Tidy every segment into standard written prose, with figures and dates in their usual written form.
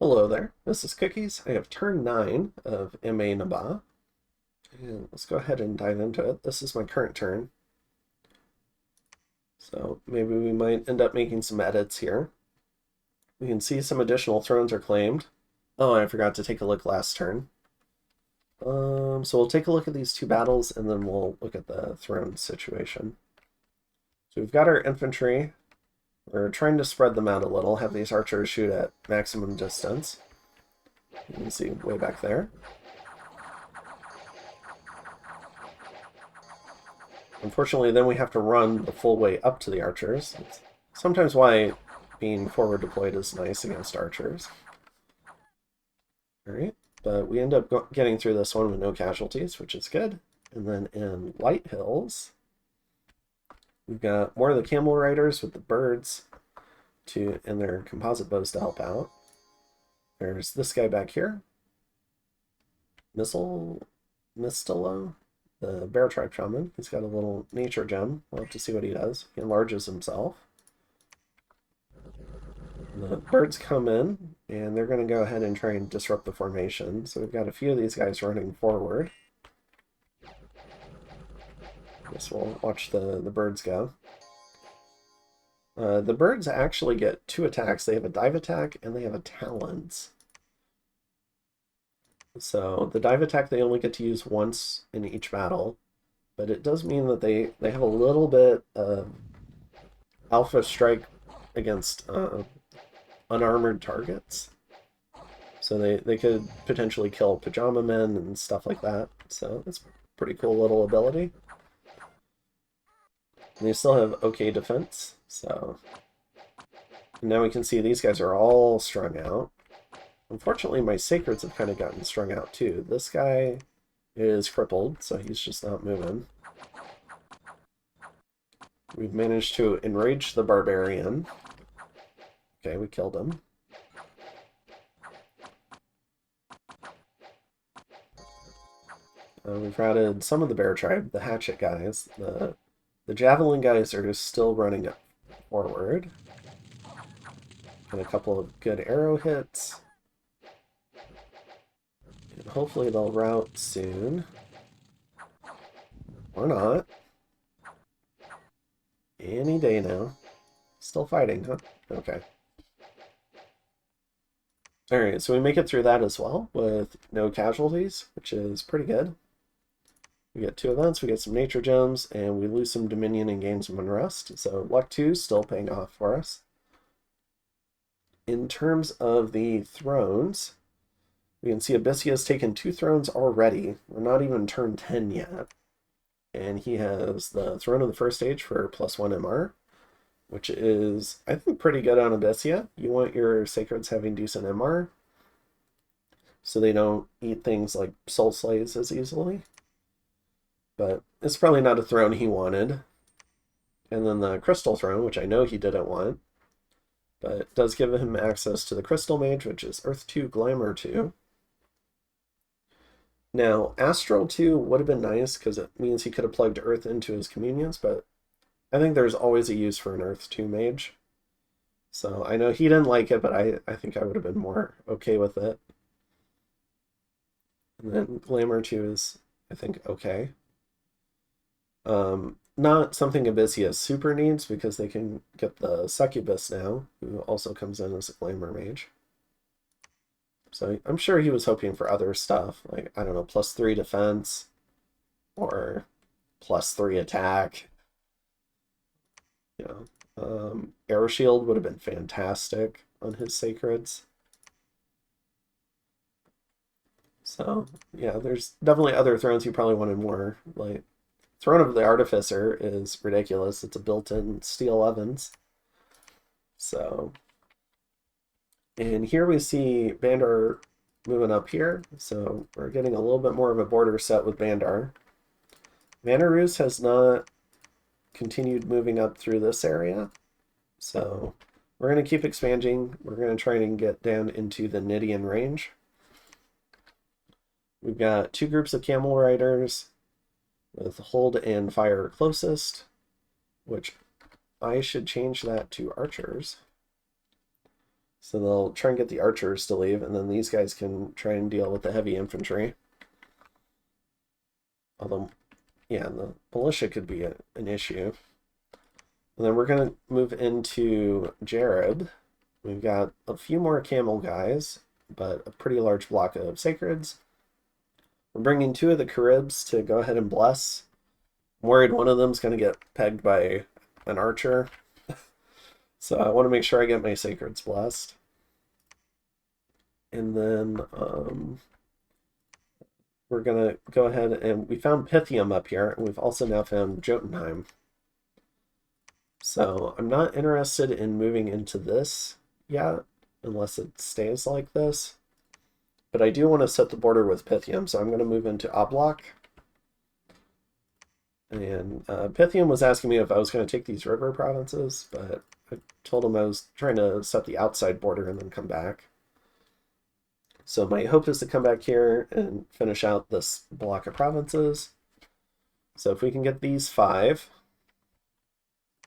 Hello there, this is Cookies. I have turn 9 of M.A. Naba, and let's go ahead and dive into it. This is my current turn, so maybe we might end up making some edits here. We can see some additional thrones are claimed. Oh, I forgot to take a look last turn. So we'll take a look at these two battles, and then we'll look at the throne situation. So we've got our infantry. We're trying to spread them out a little, have these archers shoot at maximum distance. You can see way back there. Unfortunately, then we have to run the full way up to the archers. It's sometimes why being forward deployed is nice against archers. Alright, but we end up getting through this one with no casualties, which is good. And then in Light Hills, we've got more of the camel riders with the birds and their composite bows to help out. There's this guy back here. Mistilo, the bear tribe shaman. He's got a little nature gem. We'll have to see what he does. He enlarges himself. The birds come in, and they're going to go ahead and try and disrupt the formation. So we've got a few of these guys running forward. I guess we'll watch the birds go. The birds actually get 2 attacks. They have a dive attack, and they have a talons. So the dive attack they only get to use once in each battle, but it does mean that they have a little bit of alpha strike against unarmored targets. So they could potentially kill pajama men and stuff like that. So it's a pretty cool little ability. And they still have okay defense. So now we can see these guys are all strung out. Unfortunately, my sacreds have kind of gotten strung out too. This guy is crippled, so he's just not moving. We've managed to enrage the barbarian. Okay, we killed him. We've routed some of the bear tribe, the hatchet guys. The javelin guys are still running forward. And a couple of good arrow hits. And hopefully they'll rout soon. Or not. Any day now. Still fighting, huh? Okay. Alright, so we make it through that as well with no casualties, which is pretty good. We get 2 events, we get some nature gems, and we lose some dominion and gain some unrest. So luck 2 is still paying off for us. In terms of the thrones, we can see Abyssia has taken 2 thrones already. We're not even turn 10 yet. And he has the Throne of the First Age for +1 MR, which is, I think, pretty good on Abyssia. You want your Sacreds having decent MR, so they don't eat things like Soul Slays as easily. But it's probably not a throne he wanted. And then the Crystal Throne, which I know he didn't want, but it does give him access to the Crystal Mage, which is Earth 2, Glamour 2. Now, Astral 2 would have been nice, because it means he could have plugged Earth into his communions, but I think there's always a use for an Earth 2 mage. So I know he didn't like it, but I think I would have been more okay with it. And then Glamour 2 is, I think, okay. Not something Abyssia super needs, because they can get the Succubus now, who also comes in as a Glamour mage. So I'm sure he was hoping for other stuff, like, I don't know, +3 defense, or +3 attack. You know, Arrow Shield would have been fantastic on his Sacreds. So, yeah, there's definitely other thrones he probably wanted more. Like, Throne of the Artificer is ridiculous. It's a built-in Steel Evans. So, and here we see Bandar moving up here. So we're getting a little bit more of a border set with Bandar. Vanarus has not continued moving up through this area. So we're going to keep expanding. We're going to try and get down into the Nidian range. We've got 2 groups of camel riders with hold and fire closest, which I should change that to archers. So they'll try and get the archers to leave, and then these guys can try and deal with the heavy infantry. Although, yeah, the militia could be an issue. And then we're going to move into Jareb. We've got a few more camel guys, but a pretty large block of sacreds. We're bringing 2 of the Caribs to go ahead and bless. I'm worried one of them's going to get pegged by an archer. So I want to make sure I get my sacreds blessed. And then we're going to go ahead and we found Pythium up here, and we've also now found Jotunheim. So I'm not interested in moving into this yet, unless it stays like this. But I do want to set the border with Pythium, so I'm going to move into Oblak. And Pythium was asking me if I was going to take these river provinces, but I told him I was trying to set the outside border and then come back. So my hope is to come back here and finish out this block of provinces. So if we can get these 5,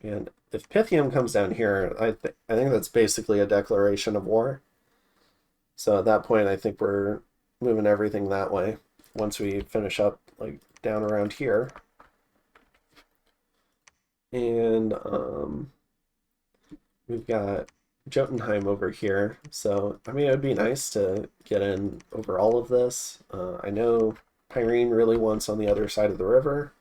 and if Pythium comes down here, I think that's basically a declaration of war. So at that point, I think we're moving everything that way once we finish up like down around here. And we've got Jotunheim over here. So, I mean, it would be nice to get in over all of this. I know Pyrene really wants on the other side of the river.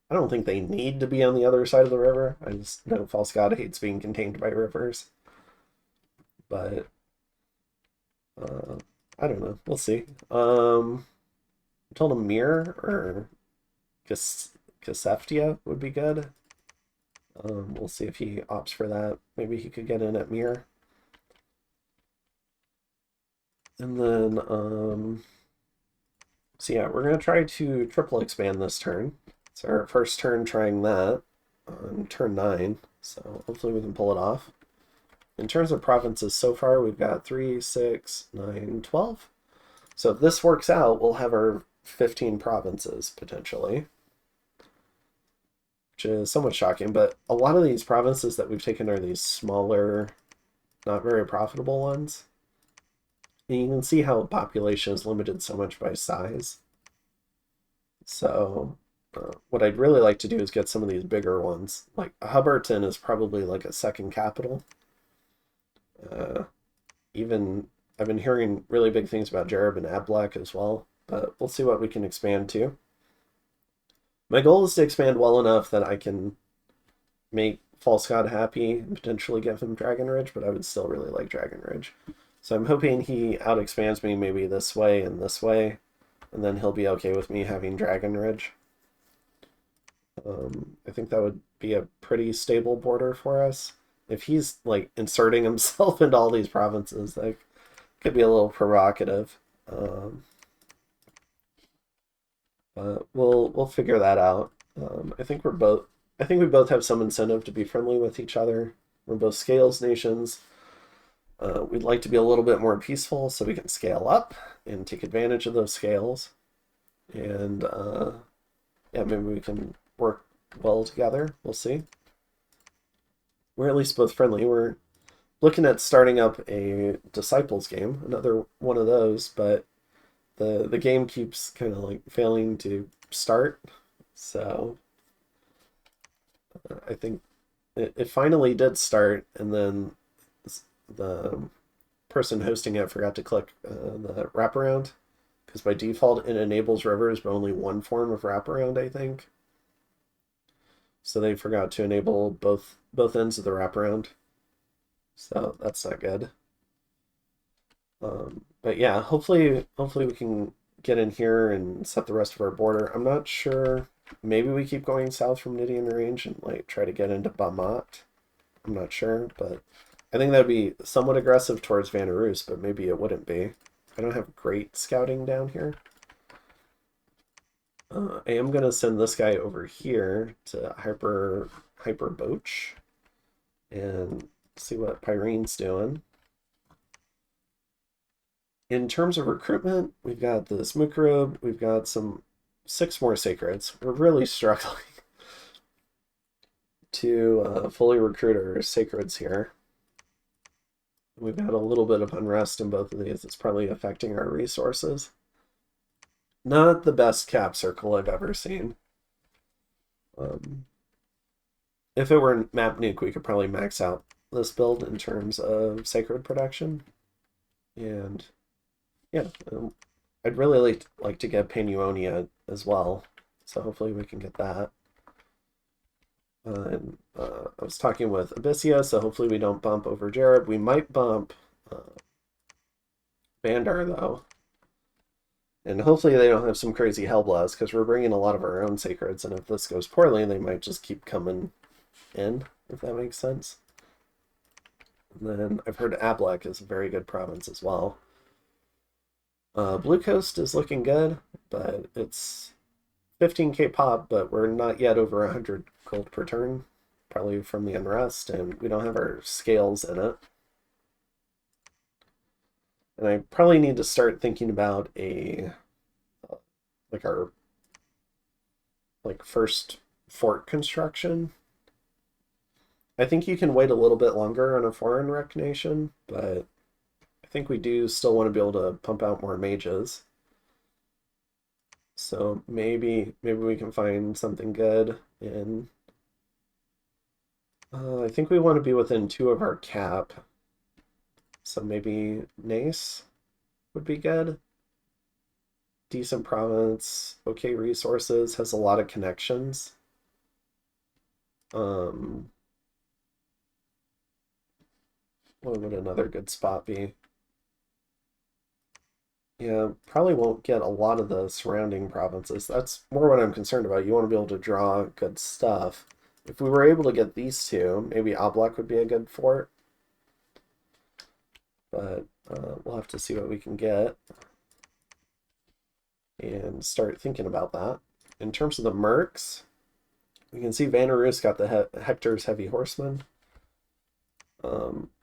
I don't think they need to be on the other side of the river. I just know False God hates being contained by rivers. But, I don't know. We'll see. I told him Mir or Casseftia would be good. We'll see if he opts for that. Maybe he could get in at Mir. And then, so yeah, we're going to try to triple expand this turn. It's our first turn trying that on turn 9, so hopefully we can pull it off. In terms of provinces so far, we've got 3, 6, 9, 12. So if this works out, we'll have our 15 provinces, potentially. Which is somewhat shocking, but a lot of these provinces that we've taken are these smaller, not very profitable ones. And you can see how population is limited so much by size. So what I'd really like to do is get some of these bigger ones. Like Hubbardton is probably like a second capital. Even I've been hearing really big things about Jareb and Ablak as well, but we'll see what we can expand to. My goal is to expand well enough that I can make False God happy and potentially give him Dragon Ridge, but I would still really like Dragon Ridge. So I'm hoping he out-expands me maybe this way, and then he'll be okay with me having Dragon Ridge. I think that would be a pretty stable border for us. If he's like inserting himself into all these provinces, that could be a little provocative. But we'll figure that out. I think we both have some incentive to be friendly with each other. We're both scales nations. We'd like to be a little bit more peaceful so we can scale up and take advantage of those scales. And yeah, maybe we can work well together. We'll see. We're at least both friendly. We're looking at starting up a Disciples game, another one of those, but the game keeps kind of like failing to start. So I think it finally did start, and then the person hosting it forgot to click the wraparound, because by default it enables rivers but only one form of wraparound, I think. So they forgot to enable both ends of the wraparound. So that's not good. But yeah, hopefully we can get in here and set the rest of our border. I'm not sure. Maybe we keep going south from Nidian Range and like try to get into Bamat. I'm not sure, but I think that'd be somewhat aggressive towards Vanarus, but maybe it wouldn't be. I don't have great scouting down here. I am going to send this guy over here to Hyper Boach and see what Pyrene's doing. In terms of recruitment, we've got the Smookarib, we've got 6 more Sacreds. We're really struggling to fully recruit our Sacreds here. We've had a little bit of unrest in both of these. It's probably affecting our resources. Not the best cap circle I've ever seen. If it were map nuke, we could probably max out this build in terms of sacred production. And yeah, I'd really like to get Panuonia as well. So hopefully we can get that. I was talking with Abyssia, so hopefully we don't bump over Jared. We might bump Vandar, though. And hopefully they don't have some crazy Hellblast, because we're bringing a lot of our own Sacreds, and if this goes poorly, they might just keep coming in, if that makes sense. And then I've heard Ablek is a very good province as well. Blue Coast is looking good, but it's 15k pop, but we're not yet over 100 gold per turn, probably from the unrest, and we don't have our scales in it. And I probably need to start thinking about a our first fort construction. I think you can wait a little bit longer on a foreign rec nation, but I think we do still want to be able to pump out more mages. So maybe we can find something good in. I think we want to be within 2 of our cap. So maybe Nace would be good. Decent province, okay resources, has a lot of connections. What would another good spot be? Yeah, probably won't get a lot of the surrounding provinces. That's more what I'm concerned about. You want to be able to draw good stuff. If we were able to get these two, maybe Oblak would be a good fort. But we'll have to see what we can get and start thinking about that. In terms of the mercs, we can see Vanarus got the Hector's Heavy Horseman.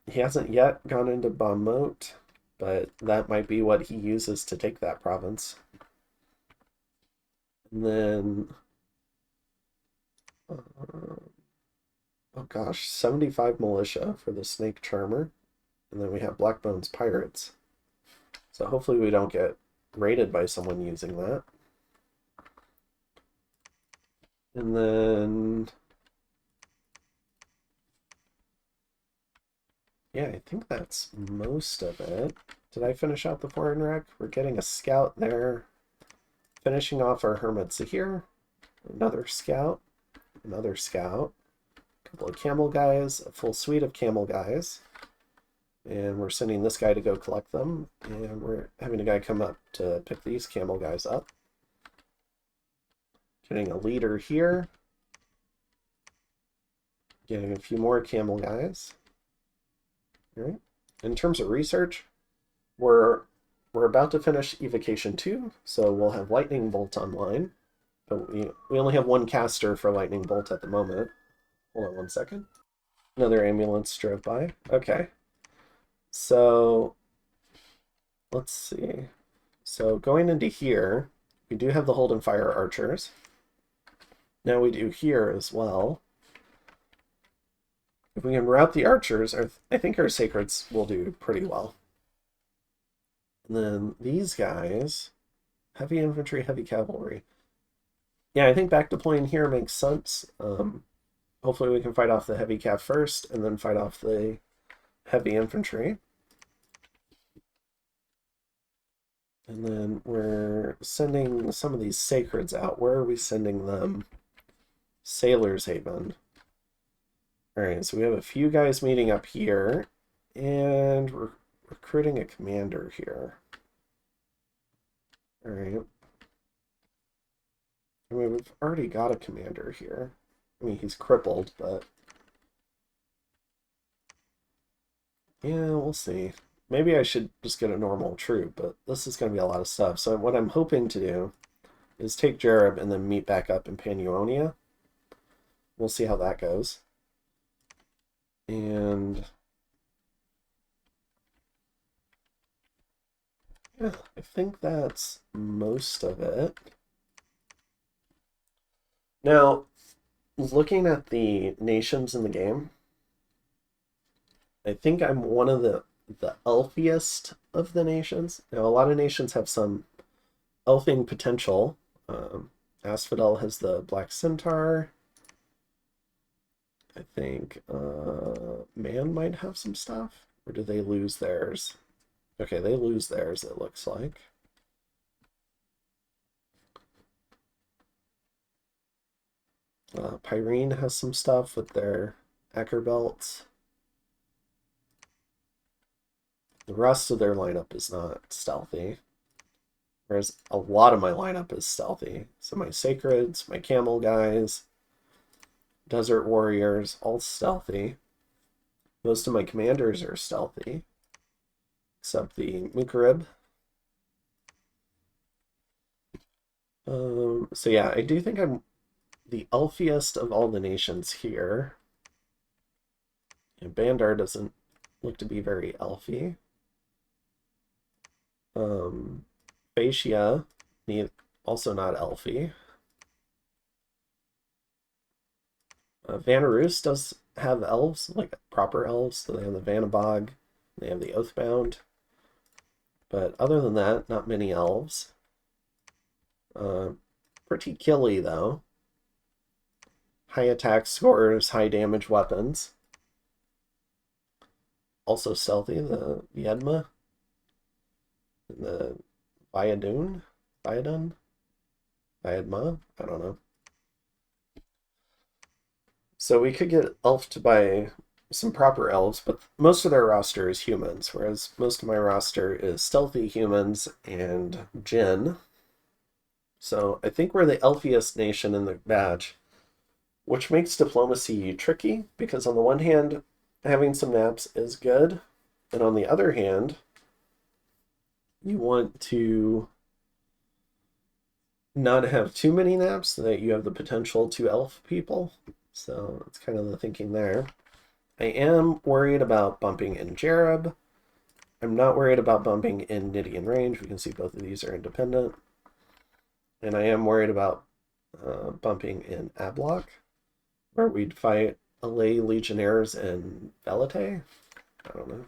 He hasn't yet gone into Baumont, but that might be what he uses to take that province. And then, oh gosh, 75 militia for the Snake Charmer. And then we have Blackbone's Pirates. So hopefully we don't get raided by someone using that. And then, yeah, I think that's most of it. Did I finish out the foreign rec? We're getting a scout there. Finishing off our Hermit Sahir. Another scout. Another scout. A couple of camel guys. A full suite of camel guys. And we're sending this guy to go collect them. And we're having a guy come up to pick these camel guys up. Getting a leader here. Getting a few more camel guys. All right. In terms of research, we're about to finish evocation 2, so we'll have lightning bolt online. But we only have one caster for lightning bolt at the moment. Hold on 1 second. Another ambulance drove by. Okay. So let's see. So going into here, we do have the hold and fire archers. Now we do here as well. If we can route the archers, I think our sacreds will do pretty well. And then these guys, heavy infantry, heavy cavalry. Yeah, I think back deploying here makes sense. Hopefully we can fight off the heavy cav first, and then fight off the heavy infantry. And then we're sending some of these sacreds out. Where are we sending them? Sailor's Haven. Alright, so we have a few guys meeting up here, and we're recruiting a commander here. Alright. I mean, we've already got a commander here. I mean, he's crippled, but... yeah, we'll see. Maybe I should just get a normal troop, but this is going to be a lot of stuff. So what I'm hoping to do is take Jareb and then meet back up in Panuonia. We'll see how that goes. And yeah, I think that's most of it. Now, looking at the nations in the game, I think I'm one of the the elfiest of the nations. Now, a lot of nations have some elfing potential. Asphodel has the Black Centaur. I think Man might have some stuff. Or do they lose theirs? Okay, they lose theirs, it looks like. Pyrene has some stuff with their Acker belts. The rest of their lineup is not stealthy. Whereas a lot of my lineup is stealthy. So my Sacreds, my Camel guys, Desert Warriors, all stealthy. Most of my commanders are stealthy. Except the Mukarib. So yeah, I do think I'm the elfiest of all the nations here. And Bandar doesn't look to be very elfy. Phaecia, also not elfy. Vanarus does have elves, like proper elves. So they have the Vanabog, they have the Oathbound. But other than that, not many elves. Pretty killy, though. High attack scores, high damage weapons. Also stealthy, the Viedma. And the Viadun? Viadun? Viadma? I don't know. So we could get elfed by some proper elves, but most of their roster is humans, whereas most of my roster is stealthy humans and Jinn. So I think we're the elfiest nation in the batch, which makes diplomacy tricky, because on the one hand, having some naps is good, and on the other hand, you want to not have too many naps so that you have the potential to elf people. So that's kind of the thinking there. I am worried about bumping in Jareb. I'm not worried about bumping in Nidian Range. We can see both of these are independent. And I am worried about bumping in Ablok, where we'd fight Allay Legionnaires and Velite. I don't know.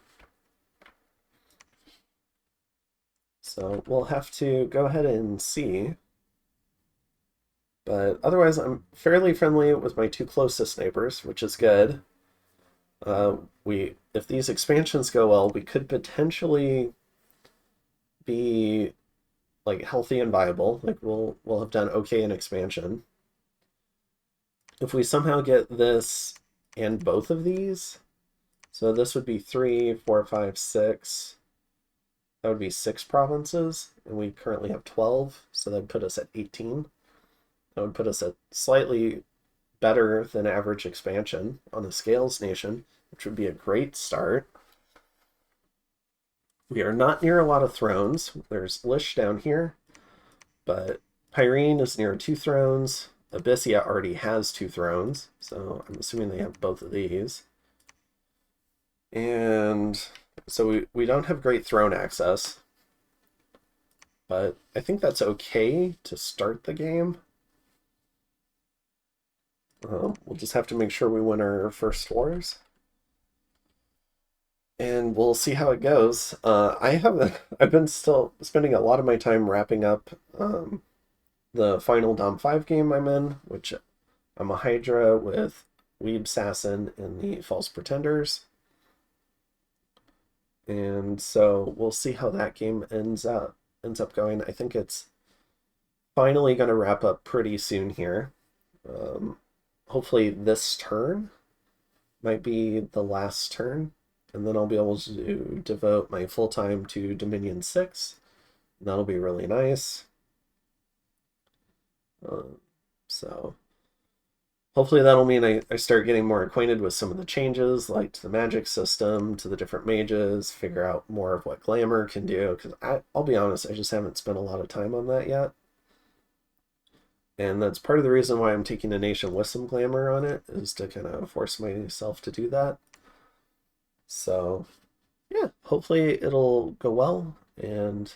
So we'll have to go ahead and see. But otherwise, I'm fairly friendly with my two closest neighbors, which is good. If these expansions go well, we could potentially be like healthy and viable. Like we'll have done okay in expansion. If we somehow get this and both of these, so this would be 3, 4, 5, 6. That would be 6 provinces, and we currently have 12, so that'd put us at 18. That would put us at slightly better than average expansion on the Scales Nation, which would be a great start. We are not near a lot of thrones. There's Lish down here, but Pyrene is near 2 thrones. Abyssia already has 2 thrones, so I'm assuming they have both of these. And so we don't have great throne access, but I think that's okay to start the game. We'll just have to make sure we win our first wars. And we'll see how it goes. I've been still spending a lot of my time wrapping up the final Dom 5 game I'm in, which I'm a Hydra with Weeb Assassin and the False Pretenders. And so we'll see how that game ends up going. I think it's finally going to wrap up pretty soon here. Hopefully this turn might be the last turn, and then I'll be able to devote my full time to Dominion 6. And that'll be really nice. So hopefully that'll mean I start getting more acquainted with some of the changes, like to the magic system, to the different mages, figure out more of what Glamour can do, because I'll be honest, I just haven't spent a lot of time on that yet. And that's part of the reason why I'm taking a nation with some Glamour on it, is to kind of force myself to do that. So yeah, hopefully it'll go well, and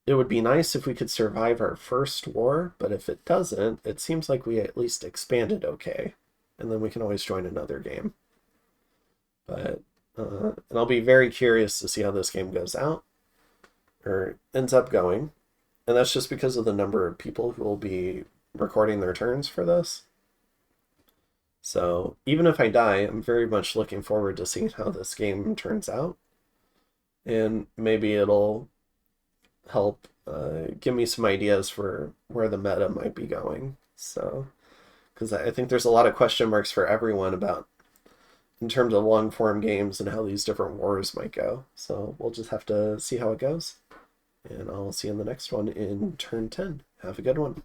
it would be nice if we could survive our first war, but if it doesn't, it seems like we at least expanded okay, and then we can always join another game. But And I'll be very curious to see how this game goes out, or ends up going. And that's just because of the number of people who will be recording their turns for this. So even if I die, I'm very much looking forward to seeing how this game turns out. And maybe it'll help give me some ideas for where the meta might be going. So, because I think there's a lot of question marks for everyone about in terms of long form games and how these different wars might go. So we'll just have to see how it goes. And I'll see you in the next one in turn 10. Have a good one.